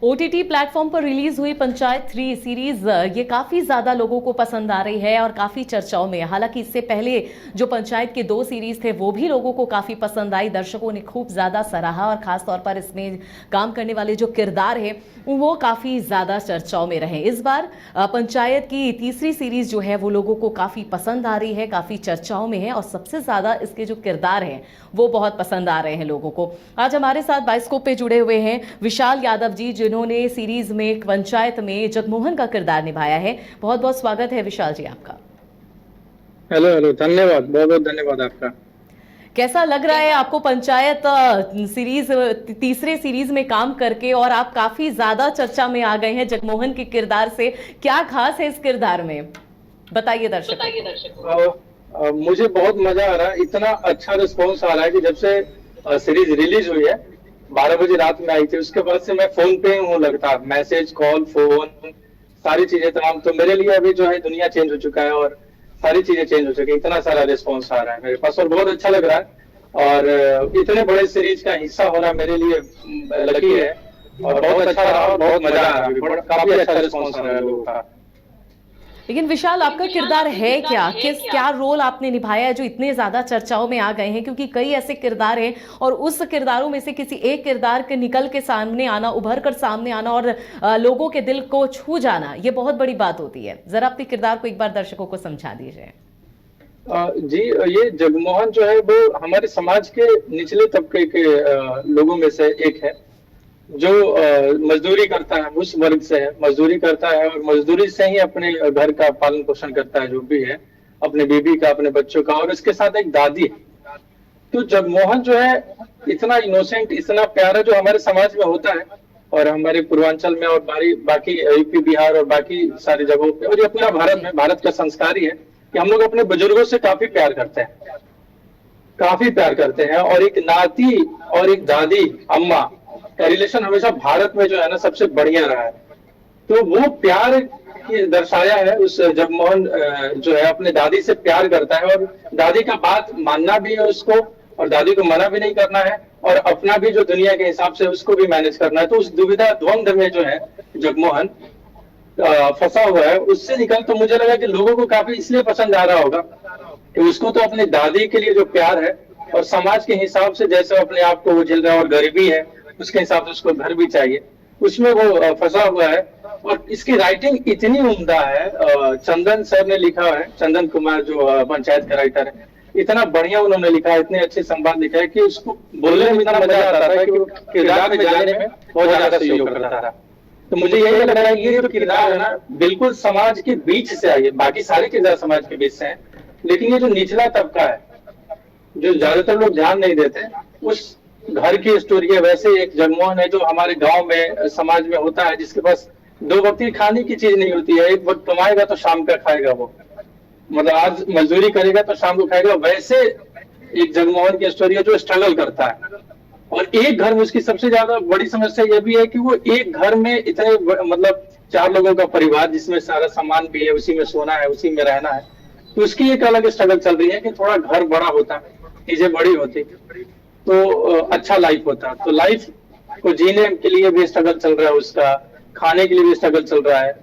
OTT platform पर release हुई panchayat 3 series ये काफी ज्यादा लोगों को पसंद आ रही है और काफी चर्चाओं में। हालांकि इससे पहले जो पंचायत के 2 सीरीज थे वो भी लोगों को काफी पसंद आई, दर्शकों ने खूब ज्यादा सराहा और खास तौर पर इसमें काम करने वाले जो किरदार है वो काफी ज्यादा चर्चाओं में रहे। इस बार पंचायत की तीसरी सीरीज जो है वो लोगों को काफी पसंद आ रही है, काफी चर्चाओं में है और सबसे ज्यादा इसके जो किरदार हैं वो बहुत पसंद आ रहे हैं लोगों को। आज हमारे साथ बाइस्कोप पे जुड़े हुए हैं विशाल यादव जी, जिन्होंने सीरीज में पंचायत में जगमोहन का किरदार निभाया है। बहुत बहुत स्वागत है विशाल जी आपका। हेलो हेलो, धन्यवाद, बहुत बहुत धन्यवाद आपका। कैसा लग रहा है आपको पंचायत सीरीज तीसरे सीरीज में काम करके, और आप काफी ज्यादा चर्चा में आ गए हैं जगमोहन के किरदार से। क्या खास है इस किरदार में, बताइए दर्शकों। मुझे बहुत मजा आ रहा है, इतना अच्छा रिस्पॉन्स आ रहा है कि जब से सीरीज रिलीज हुई है 12 बजे रात में आई थी, उसके बाद से मैं फोन पे हूँ, लगता मैसेज कॉल फोन सारी चीजें तमाम। तो मेरे लिए अभी जो है दुनिया चेंज हो चुका है और सारी चीजें चेंज हो चुकी है। इतना सारा रिस्पॉन्स आ रहा है मेरे पास और बहुत अच्छा लग रहा है। और इतने बड़े सीरीज का हिस्सा होना मेरे लिए लकी है और बहुत अच्छा रहा और बहुत मजा आ रहा है। काफी अच्छा रिस्पॉन्स आ रहा है लोगों का। लेकिन विशाल, आपका किरदार है क्या, क्या रोल आपने निभाया है जो इतने ज्यादा चर्चाओं में आ गए हैं? क्योंकि कई ऐसे किरदार हैं और उस किरदारों में से किसी एक किरदार के निकल के सामने आना, उभर कर सामने आना और लोगों के दिल को छू जाना, ये बहुत बड़ी बात होती है। जरा अपने किरदार को एक बार दर्शकों को समझा दीजिए। जी, ये जगमोहन जो है वो हमारे समाज के निचले तबके के लोगों में से एक है, जो मजदूरी करता है, उस वर्ग से है, मजदूरी करता है और मजदूरी से ही अपने घर का पालन पोषण करता है, जो भी है, अपने बीबी का, अपने बच्चों का, और इसके साथ एक दादी है। तो जगमोहन जो है इतना इनोसेंट, इतना प्यारा जो हमारे समाज में होता है और हमारे पूर्वांचल में और बाकी यूपी बिहार और बाकी सारी जगहों पे और ये पूरा भारत में, भारत का संस्कार ही है कि हम लोग अपने बुजुर्गों से काफी प्यार करते हैं, काफी प्यार करते हैं। और एक नाती और एक दादी अम्मा का रिलेशन हमेशा भारत में जो है ना सबसे बढ़िया रहा है। तो वो प्यार दर्शाया है। उस जगमोहन जो है अपने दादी से प्यार करता है और दादी का बात मानना भी है उसको और दादी को मना भी नहीं करना है और अपना भी जो दुनिया के हिसाब से उसको भी मैनेज करना है। तो उस दुविधा द्वंद में जो है जगमोहन फंसा हुआ है। उससे निकल तो मुझे लगा कि लोगों को काफी इसलिए पसंद आ रहा होगा कि उसको तो अपनी दादी के लिए जो प्यार है और समाज के हिसाब से जैसे अपने आप को वो झेल रहा है और गरीबी है उसके हिसाब से उसको घर भी चाहिए, उसमें वो फंसा हुआ है। और इसकी राइटिंग इतनी उम्दा है, चंदन सर ने लिखा है, चंदन कुमार जो पंचायत का राइटर है, इतना बढ़िया उन्होंने लिखा है, इतने अच्छे संवाद लिखा है कि उसको बोलने में इतना मजा आता था कि किरदार में जाने में बहुत ज्यादा सहयोग करता था। तो मुझे यही लग रहा है ये जो किरदार है ना बिल्कुल समाज के बीच से आई है। बाकी सारे किरदार समाज के बीच से हैं, लेकिन ये जो निचला तबका है जो ज्यादातर लोग ध्यान नहीं देते, उस घर की स्टोरी है। वैसे एक जगमोहन है जो हमारे गांव में समाज में होता है, जिसके पास 2 वक्त की खाने की चीज नहीं होती है, एक वक्त कमाएगा तो शाम का खाएगा, वो मतलब आज मजदूरी करेगा तो शाम को खाएगा। वैसे एक जगमोहन की स्टोरी है जो स्ट्रगल करता है और एक घर में उसकी सबसे ज्यादा बड़ी समस्या यह भी है कि वो एक घर में इतने मतलब 4 लोगों का परिवार जिसमें सारा सामान भी है, उसी में सोना है, उसी में रहना है। तो उसकी एक अलग स्ट्रगल चल रही है कि थोड़ा घर बड़ा होता, चीजें बड़ी होती तो अच्छा लाइफ होता। तो लाइफ को जीने के लिए भी स्ट्रगल चल रहा है, उसका खाने के लिए भी स्ट्रगल चल रहा है,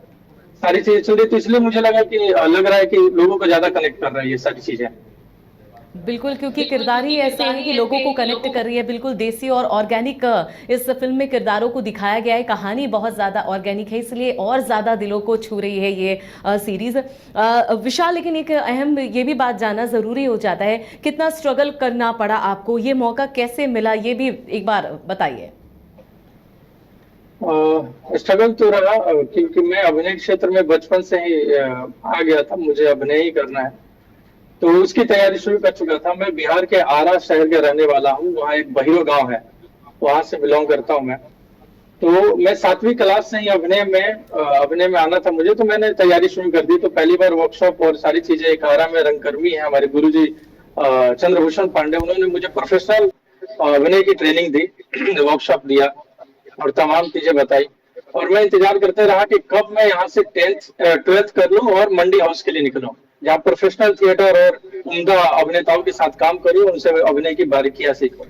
सारी चीजें चल रही। तो इसलिए मुझे लगा कि लग रहा है कि लोगों को ज्यादा कनेक्ट कर रहा है ये सारी चीजें। बिल्कुल, क्योंकि किरदार ही ऐसे हैं कि लोगों को कनेक्ट कर रही है। बिल्कुल देसी और ऑर्गेनिक इस फिल्म में किरदारों को दिखाया गया है। कहानी बहुत ज़्यादा ऑर्गेनिक है, इसलिए और ज़्यादा दिलों को छू रही है ये सीरीज। विशाल, लेकिन एक अहम ये भी बात जानना ज़रूरी हो जाता है, कितना स्ट्रगल करना पड़ा आपको, ये मौका कैसे मिला, ये भी एक बार बताइए। स्ट्रगल तो रहा क्योंकि मैं अभिनय क्षेत्र में बचपन से ही आ गया था, मुझे अभिनय ही करना है, तो उसकी तैयारी शुरू कर चुका था। मैं बिहार के आरा शहर का रहने वाला हूँ, वहाँ एक बहिरो गांव है, वहां से बिलोंग करता हूँ मैं। तो मैं 7वीं क्लास से ही अभिनय में आना था मुझे, तो मैंने तैयारी शुरू कर दी। तो पहली बार वर्कशॉप और सारी चीजें, एक आरा में रंगकर्मी है हमारे गुरुजी चंद्रभूषण पांडे, उन्होंने मुझे प्रोफेशनल अभिनय की ट्रेनिंग दी, वर्कशॉप दिया और तमाम चीजें बताई। और मैं इंतजार करते रहा कि कब मैं यहाँ से 12th कर लूं और मंडी हाउस के लिए निकलूं, जहाँ प्रोफेशनल थिएटर और उम्दा अभिनेताओं के साथ काम करूं, उनसे अभिनय की बारीकियां सीखूं।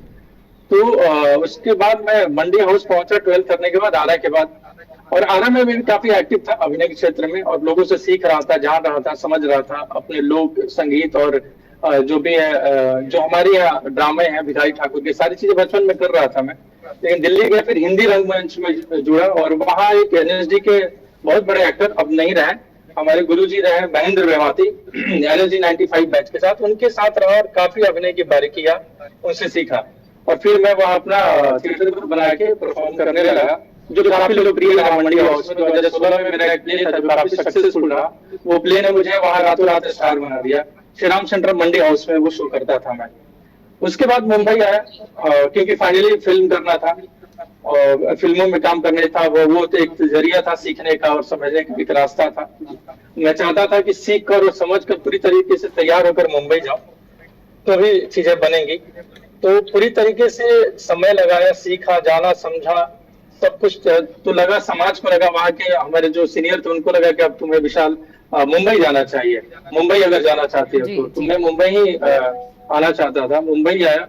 तो उसके बाद मैं मंडी हाउस पहुंचा 12th करने के बाद, आरा के बाद। और आरा में भी काफी एक्टिव था अभिनय के क्षेत्र में, और लोगों से सीख रहा था, जान रहा था, समझ रहा था अपने लोक संगीत और जो भी है जो हमारे यहाँ ड्रामे हैं भिखारी ठाकुर के, सारी चीजें बचपन में कर रहा था मैं। लेकिन दिल्ली गया, फिर हिंदी रंगमंच में जुड़ा, और वहाँ एक एनएसडी के बहुत बड़े एक्टर, अब नहीं रहे, हमारे गुरुजी रहे महेंद्र वेवाती, एनएसडी 95 बैच के साथ, उनके साथ रहा और काफी अभिनय की बारीकियां उनसे सीखा। और फिर मैं वहाँ अपना थिएटर ग्रुप बना के परफॉर्म करने लगा, जो काफी लोकप्रिय रहा मंडी हाउस में। 2016 में मेरा एक प्ले था जो काफी सक्सेसफुल रहा। वो प्ले ने मुझे वहाँ रातों रात स्टार बना दिया। श्री राम सेंटर मंडी हाउस में वो शो करता था मैं। उसके बाद मुंबई आया, क्योंकि फाइनली फिल्म करना था और फिल्मों में काम करने था, वो तो एक जरिया था सीखने का और समझने का एक रास्ता था। मैं चाहता था कि सीख कर और समझ कर पूरी तरीके से तैयार होकर मुंबई जाऊं, तभी चीजें बनेंगी। तो पूरी तरीके से समय लगाया, सीखा, जाना, समझा, सब कुछ। तो लगा, समाज को लगा, वहाँ के हमारे जो सीनियर थे उनको लगा कि अब तुम्हें विशाल मुंबई जाना चाहिए, मुंबई अगर जाना चाहते हो तो मैं मुंबई ही आना चाहता था। मुंबई आया,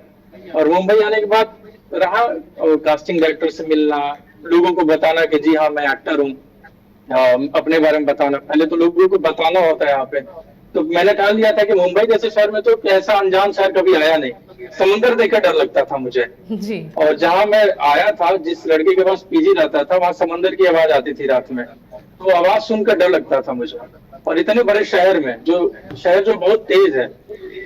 और मुंबई आने के बाद रहा कास्टिंग डायरेक्टर से मिलना, लोगों को बताना कि जी हाँ मैं एक्टर हूँ, अपने बारे में बताना। पहले तो लोगों को बताना होता है यहाँ पे। तो मैंने ठान लिया था कि मुंबई जैसे शहर में तो ऐसा अनजान शहर कभी आया नहीं, समुंदर देखकर डर लगता था मुझे जी। और जहाँ मैं आया था, जिस लड़के के पास पीजी रहता था, वहाँ समंदर की आवाज आती थी रात में, तो आवाज सुनकर डर लगता था मुझे। और इतने बड़े शहर में, जो शहर जो बहुत तेज है,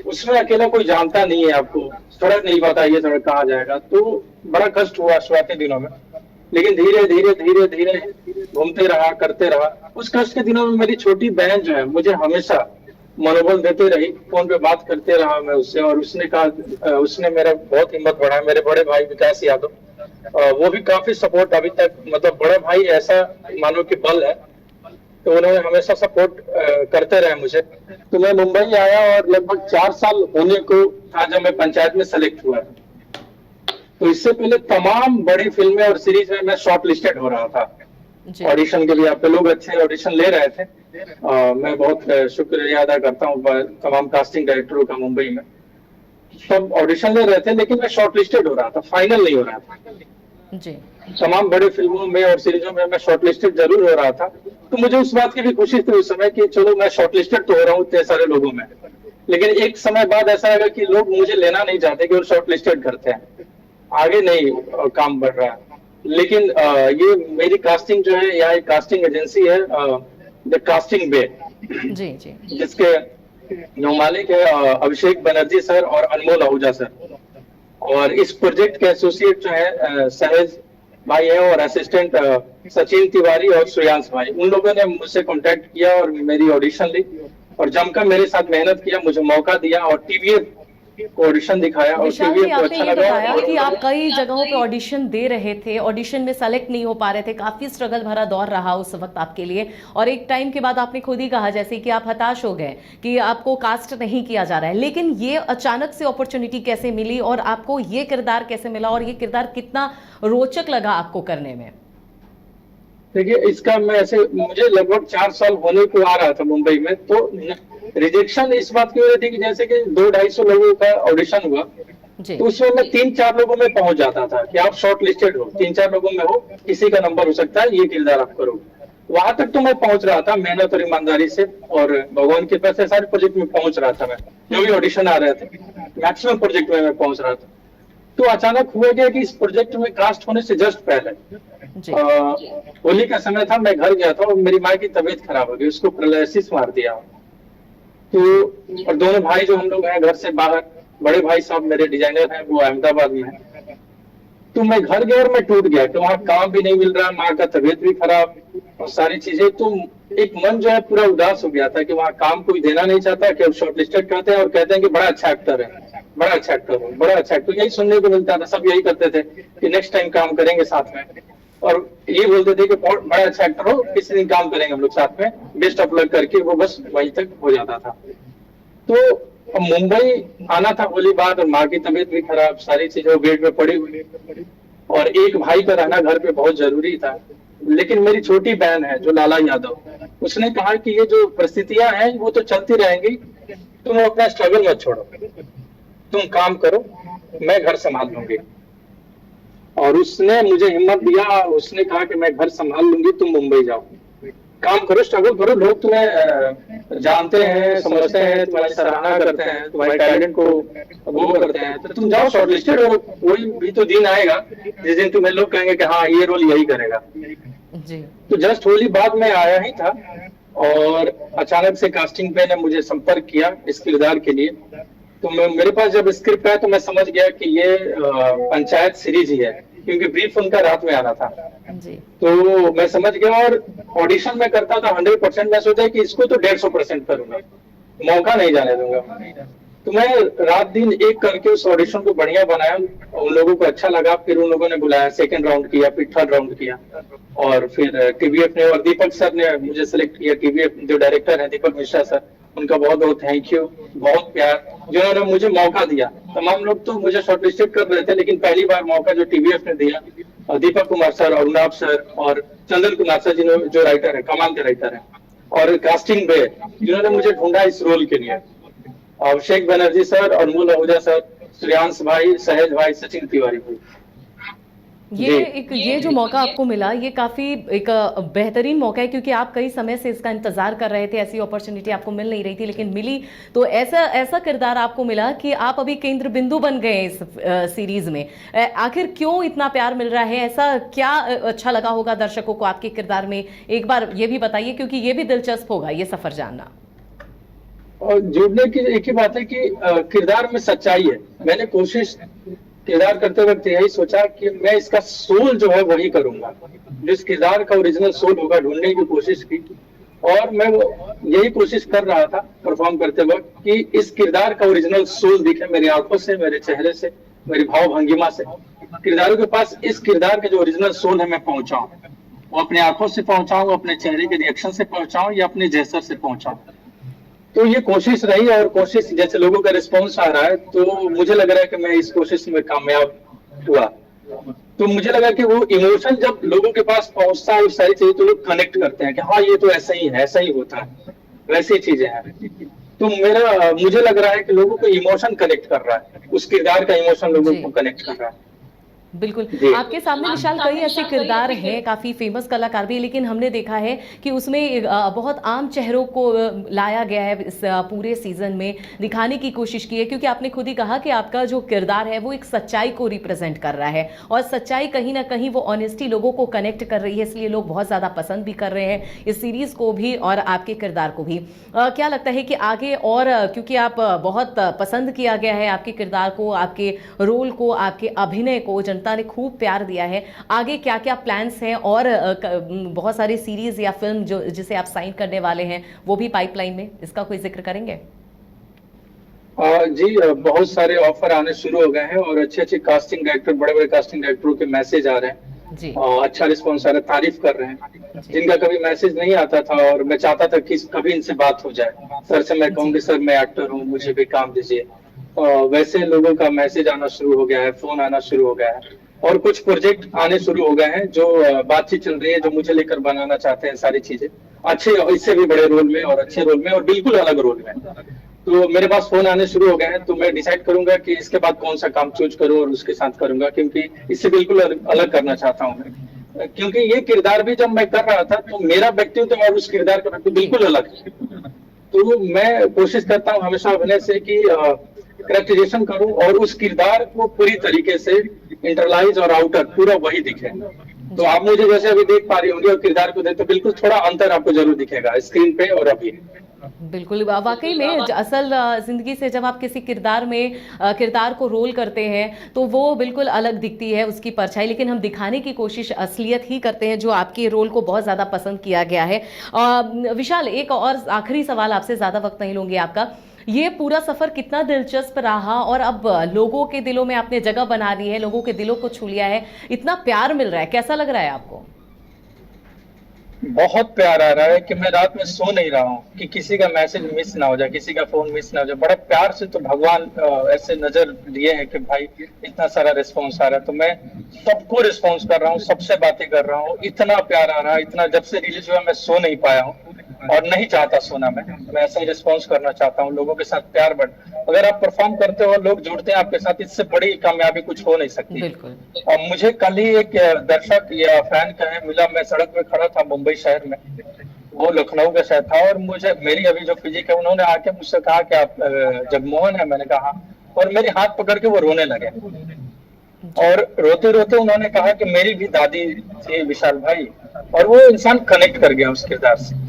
उसमें अकेला कोई जानता नहीं है, आपको सड़क नहीं पता ये सड़क कहाँ जाएगा, तो बड़ा कष्ट हुआ शुरुआती दिनों में। लेकिन धीरे धीरे धीरे धीरे घूमते रहा, करते रहा। उस कष्ट के दिनों में मेरी छोटी बहन जो है मुझे हमेशा मनोबल देते रही, फोन पे बात करते रहा मैं उससे, और उसने कहा, उसने मेरा बहुत हिम्मत बढ़ाया। मेरे बड़े भाई विकास यादव, वो भी काफी सपोर्ट अभी तक, मतलब बड़ा भाई ऐसा मानो कि बल है, तो उन्होंने हमेशा सपोर्ट करते रहे मुझे। तो मैं मुंबई आया और लगभग 4 साल होने को था जब मैं पंचायत में सेलेक्ट हुआ। तो इससे पहले तमाम बड़ी फिल्में और सीरीज में मैं शॉर्ट लिस्टेड हो रहा था ऑडिशन के लिए। आप लोग अच्छे ऑडिशन ले रहे थे, मैं बहुत शुक्रिया अदा करता हूँ तमाम कास्टिंग डायरेक्टरों का मुंबई में। सब ऑडिशन ले रहे थे, लेकिन मैं शॉर्ट लिस्टेड हो रहा था, फाइनल नहीं हो रहा था जी। तमाम बड़े फिल्मों में और सीरीजों में मैं शॉर्ट लिस्टेड जरूर हो रहा था। तो मुझे उस बात की भी खुशी थी उस समय कि चलो मैं शॉर्ट लिस्टेड तो हो रहा हूँ इतने सारे लोगों में। लेकिन एक समय बाद ऐसा लगा कि लोग मुझे लेना नहीं चाहते, कि वो शॉर्ट लिस्टेड करते हैं, आगे नहीं काम बढ़ रहा है। लेकिन ये मेरी कास्टिंग जो है, यहाँ एक कास्टिंग एजेंसी है, द कास्टिंग बे, जी जी, जिसके जो मालिक है अभिषेक बनर्जी सर और अनमोल आहूजा सर। और इस प्रोजेक्ट के एसोसिएट जो है सहज भाई है, और असिस्टेंट सचिन तिवारी और श्रेयांश भाई। उन लोगों ने मुझसे कांटेक्ट किया और मेरी ऑडिशन ली, और जमकर मेरे साथ मेहनत किया, मुझे मौका दिया और टीवीएफ को ऑडिशन दिखाया। और विशाल जी, टीवीएफ को आपने अच्छा ये लगा। बताया कि आप कई जगहों पे ऑडिशन दे रहे थे, ऑडिशन में सेलेक्ट नहीं हो पा रहे थे, काफी स्ट्रगल भरा दौर रहा उस वक्त आपके लिए, और एक टाइम के बाद आपने खुद ही कहा जैसे कि आप हताश हो गए कि आपको कास्ट नहीं किया जा रहा है। लेकिन ये अचानक से अपॉर्चुनिटी कैसे मिली, और आपको ये किरदार कैसे मिला, और ये किरदार कितना रोचक लगा आपको करने में? देखिए, इसका मैं ऐसे, मुझे लगभग 4 साल होने को आ रहा था मुंबई में, तो रिजेक्शन इस बात की वजह थी कि जैसे कि 200-250 लोगों का ऑडिशन हुआ, तो उसमें मैं 3-4 लोगों में पहुंच जाता था कि आप शॉर्ट लिस्टेड हो, 3-4 लोगों में हो, किसी का नंबर हो सकता है, ये किरदार आप करो। वहां तक तो मैं पहुंच रहा था मेहनत और ईमानदारी से, और भगवान की कृपा से सारे प्रोजेक्ट में पहुंच रहा था मैं, जो भी ऑडिशन आ रहे थे मैक्सिमम प्रोजेक्ट में मैं पहुंच रहा था। तो अचानक हुआ क्या कि इस प्रोजेक्ट में कास्ट होने से जस्ट पहले होली का समय था, मैं घर गया था और मेरी माँ की तबीयत खराब हो गई, उसको पैरालिसिस मार दिया। तो और दोनों भाई जो हम लोग हैं घर से बाहर, बड़े भाई साहब मेरे डिजाइनर हैं, वो अहमदाबाद में है। तो मैं घर गया और मैं टूट गया कि वहाँ काम भी नहीं मिल रहा, माँ का तबीयत भी खराब और सारी चीजें। तो एक मन जो है पूरा उदास हो गया था कि वहाँ काम कोई देना नहीं चाहता, कि शॉर्ट लिस्टेड करते हैं और कहते हैं कि बड़ा अच्छा एक्टर है, बड़ा अच्छा एक्टर हो, बड़ा अच्छा एक्टर। यही सुनने को मिलता था, सब यही करते थे कि नेक्स्ट टाइम काम करेंगे साथ में, और ये बोलते थे कि बड़ा अच्छा एक्टर हो, किसी दिन काम करेंगे हम लोग साथ में, बेस्ट ऑफ लक करके वो बस वहीं तक हो जाता था। तो मुंबई आना था होली बाद, और माँ की तबीयत भी खराब, सारी चीजें बेड में पड़ी हुई, और एक भाई का रहना घर पे बहुत जरूरी था। लेकिन मेरी छोटी बहन है जो लाला यादव, उसने कहा कि ये जो परिस्थितियां हैं वो तो चलती रहेंगी, तुम अपना स्ट्रगल मत छोड़ो, तुम काम करो, मैं घर संभाल लूंगी। और उसने मुझे हिम्मत दिया, उसने कहा कि मैं घर संभाल लूंगी, तुम मुंबई जाओ, काम करो, स्ट्रगल करो, लोग तुम्हें जानते हैं, समझते हैं, तुम्हारी सराहना करते हैं, तुम्हारे टैलेंट को वो करते हैं, तो तुम जाओ, शॉर्टलिस्टेड हो, कोई भी तो दिन आएगा जिस दिन तुम्हें लोग कहेंगे कि हाँ ये रोल यही करेगा। जी। तो जस्ट होली बाद में आया ही था और अचानक से कास्टिंग पे ने मुझे संपर्क किया इस किरदार के लिए। तो मेरे पास जब स्क्रिप्ट है तो मैं समझ गया कि ये पंचायत सीरीज ही है, क्योंकि ब्रीफ उनका रात में आना था। जी। तो मैं समझ गया और ऑडिशन में करता था 100%, मैं सोचा कि इसको तो 150% करूंगा, मौका नहीं जाने दूंगा। तो मैं रात दिन एक करके उस ऑडिशन को बढ़िया बनाया, उन लोगों को अच्छा लगा, फिर उन लोगों ने बुलाया, सेकंड राउंड किया, फिर थर्ड राउंड किया, और फिर टीवीएफ ने और दीपक सर ने मुझे सेलेक्ट किया। टीवीएफ जो डायरेक्टर है दीपक मिश्रा सर, उनका बहुत बहुत थैंक यू, बहुत प्यार, जिन्होंने मुझे मौका दिया। तमाम लोग तो मुझे शॉर्टलिस्टेड कर रहे थे, लेकिन पहली बार मौका जो टीवीएफ ने दिया, दीपक कुमार सर, अरुणाभ सर और चंदन कुमार सर जो राइटर है, कमाल के राइटर है, और कास्टिंग पे जिन्होंने मुझे ढूंढा इस रोल के लिए, अभिषेक बनर्जी सर, अनमोल आहूजा सर, श्रेयांश भाई, सहज भाई, सचिन तिवारी भाई। ये जो मौका आपको मिला, ये काफी एक बेहतरीन मौका है, क्योंकि आप कई समय से इसका इंतजार कर रहे थे, ऐसी अपॉर्चुनिटी आपको मिल नहीं रही थी, लेकिन मिली। तो ऐसा किरदार आपको मिला कि आप अभी केंद्र बिंदु बन गए इस सीरीज में। आखिर क्यों इतना प्यार मिल रहा है? ऐसा क्या अच्छा लगा होगा दर्शकों को आपके किरदार में? एक बार ये भी बताइए, क्योंकि ये भी दिलचस्प होगा ये सफर जानना। और जुड़ने की एक ही बात है कि किरदार में सच्चाई है। मैंने कोशिश किरदार करते वक्त यही सोचा कि मैं इसका सोल जो है वही करूंगा, जिस किरदार का ओरिजिनल सोल होगा ढूंढने की कोशिश की, और मैं यही कोशिश कर रहा था परफॉर्म करते वक्त कि इस किरदार का ओरिजिनल सोल दिखे मेरी आंखों से, मेरे चेहरे से, मेरी भाव भंगिमा से। किरदारों के पास इस किरदार के जो ओरिजिनल सोल है मैं पहुंचाऊं, वो अपने आंखों से पहुंचाऊं, अपने चेहरे के रिएक्शन से पहुंचाऊं, या अपने जेस्चर से पहुंचाऊं। तो ये कोशिश रही, और कोशिश जैसे लोगों का रिस्पॉन्स आ रहा है तो मुझे लग रहा है कि मैं इस कोशिश में कामयाब हुआ। तो मुझे लगा कि वो इमोशन जब लोगों के पास पहुंचता है उस सारी चीजें, तो लोग कनेक्ट करते हैं कि हाँ ये तो ऐसा ही है, ऐसा ही होता है, वैसी चीजें हैं। तो मुझे लग रहा है कि लोगों को इमोशन कनेक्ट कर रहा है, उस किरदार का इमोशन लोगों को कनेक्ट कर रहा है। बिल्कुल। आपके सामने विशाल कई ऐसे किरदार हैं, काफी फेमस कलाकार भी, लेकिन हमने देखा है कि उसमें बहुत आम चेहरों को लाया गया है इस पूरे सीजन में, दिखाने की कोशिश की है, क्योंकि आपने खुद ही कहा कि आपका जो किरदार है वो एक सच्चाई को रिप्रेजेंट कर रहा है, और सच्चाई कहीं ना कहीं वो ऑनेस्टी लोगों को कनेक्ट कर रही है, इसलिए लोग बहुत ज्यादा पसंद भी कर रहे हैं इस सीरीज को भी और आपके किरदार को भी। क्या लगता है कि आगे और, क्योंकि आप बहुत पसंद किया गया है आपके किरदार को, आपके रोल को, आपके अभिनय को जनता ने खूब प्यार दिया है, आगे क्या क्या प्लान्स हैं? और बहुत सारी सीरीज या फिल्म जो जिसे आप साइन करने वाले हैं वो भी पाइपलाइन में, इसका कोई जिक्र करेंगे? जी, बहुत सारे ऑफर आने शुरू हो गए हैं, और अच्छे अच्छे कास्टिंग डायरेक्टर, बड़े बड़े कास्टिंग डायरेक्टरों के मैसेज आ रहे हैं जी। और अच्छा रिस्पॉन्स आ रहा है, तारीफ कर रहे हैं, जिनका कभी मैसेज नहीं आता था, और मैं चाहता था कि कभी इनसे बात हो जाए, सर से मैं कहूँगी सर मैं एक्टर हूँ, मुझे भी काम दीजिए। वैसे लोगों का मैसेज आना शुरू हो गया है, फोन आना शुरू हो गया है, और कुछ प्रोजेक्ट आने शुरू हो गए हैं जो बातचीत चल रही है, जो मुझे लेकर बनाना चाहते हैं सारी चीजें अच्छे, इससे भी बड़े रोल में और अच्छे रोल में और बिल्कुल अलग रोल में। तो मेरे पास फोन आने शुरू हो गए हैं, तो मैं डिसाइड करूंगा कि इसके बाद कौन सा काम चूज करूं और उसके साथ करूंगा, क्योंकि इससे बिल्कुल अलग करना चाहता हूं मैं। क्योंकि ये किरदार भी जब मैं कर रहा था तो मेरा व्यक्तित्व और उस किरदार का व्यक्तित्व बिल्कुल अलग है। तो मैं कोशिश करता हूँ हमेशा अभिनय से कि करेक्टराइजेशन करूं और उस किरदार को पूरी तरीके से इंटरलाइज और आउटर पूरा वही दिखे। तो आप मुझे जैसे अभी देख पा रही होंगी और किरदार को देख, तो बिल्कुल थोड़ा अंतर आपको जरूर दिखेगा स्क्रीन पे और अभी। बिल्कुल, वाकई में असल जिंदगी से जब आप किसी किरदार में किरदार को रोल करते हैं तो वो बिल्कुल अलग दिखती है उसकी परछाई, लेकिन हम दिखाने की कोशिश असलियत ही करते हैं, जो आपके रोल को बहुत ज़्यादा पसंद किया गया है। विशाल, एक और आखिरी सवाल आपसे, ज़्यादा वक्त नहीं लूँगी आपका। ये पूरा सफर कितना दिलचस्प रहा, और अब लोगों के दिलों में आपने जगह बना दी है, लोगों के दिलों को छू लिया है, इतना प्यार मिल रहा है, कैसा लग रहा है आपको? बहुत प्यार आ रहा है कि मैं रात में सो नहीं रहा हूँ कि किसी का मैसेज मिस ना हो जाए, किसी का फोन मिस ना हो जाए। बड़ा प्यार से तो भगवान ऐसे नजर दिए हैं कि भाई इतना सारा रिस्पॉन्स आ रहा है, तो मैं सबको रिस्पॉन्स कर रहा हूँ, सबसे बातें कर रहा हूँ। इतना प्यार आ रहा है, इतना, जब से रिलीज हुआ मैं सो नहीं पाया हूँ और नहीं चाहता सोना। मैं ऐसा ही रिस्पॉन्स करना चाहता हूँ, लोगों के साथ प्यार अगर आप परफॉर्म करते हो, लोग जुड़ते हैं आपके साथ, इससे बड़ी कामयाबी कुछ हो नहीं सकती। बिल्कुल। और मुझे कल ही एक दर्शक या फैन कहे मिला, मैं सड़क पे खड़ा था मुंबई शहर में, वो लखनऊ का शायद था, और मुझे मेरी अभी जो फिजिक है, उन्होंने आके मुझसे कहा कि आप जगमोहन है, मैंने कहा हाँ। और मेरे हाथ पकड़ के वो रोने लगे, और रोते रोते उन्होंने कहा कि मेरी भी दादी थी विशाल भाई, और वो इंसान कनेक्ट कर गया उस किरदार से।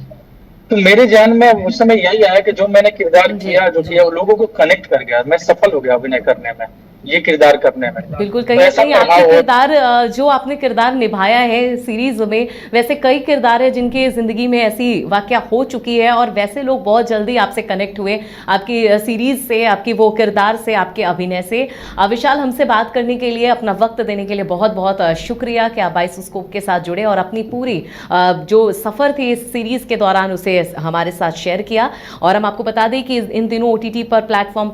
तो मेरे ध्यान में उस समय यही आया कि जो मैंने किरदार जी किया, जो किया, वो लोगों को कनेक्ट कर गया, मैं सफल हो गया अभिनय करने में, ये किरदार करने में। बिल्कुल, तो कहीं न ऐसा कहीं आपके प्रभाव हो। किरदार जो आपने किरदार निभाया है सीरीज़ में, वैसे कई किरदार हैं जिनकी ज़िंदगी में ऐसी वाक़या हो चुकी है और वैसे लोग बहुत जल्दी आपसे कनेक्ट हुए, आपकी सीरीज़ से, आपकी वो किरदार से, आपके अभिनय से। विशाल, हमसे बात करने के लिए, अपना वक़्त देने के लिए बहुत-बहुत शुक्रिया कि आप बाइस्कोप के साथ जुड़े और अपनी पूरी जो सफ़र थी इस सीरीज़ के दौरान उसे हमारे साथ शेयर किया। और हम आपको बता दें कि इन दिनों ओटीटी प्लेटफ़ॉर्म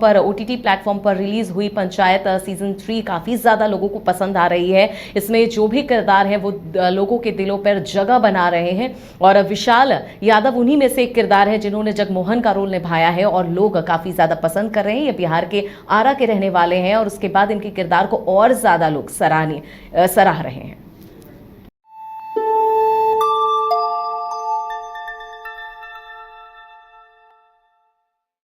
पर रिलीज़ हुई पंचायत सीज़न 3 काफ़ी ज़्यादा लोगों को पसंद आ रही है। इसमें जो भी किरदार हैं वो लोगों के दिलों पर जगह बना रहे हैं, और विशाल यादव उन्हीं में से एक किरदार है जिन्होंने जगमोहन का रोल निभाया है और लोग काफ़ी ज़्यादा पसंद कर रहे हैं। ये बिहार के आरा के रहने वाले हैं और उसके बाद इनके किरदार को और ज़्यादा लोग सराह रहे हैं।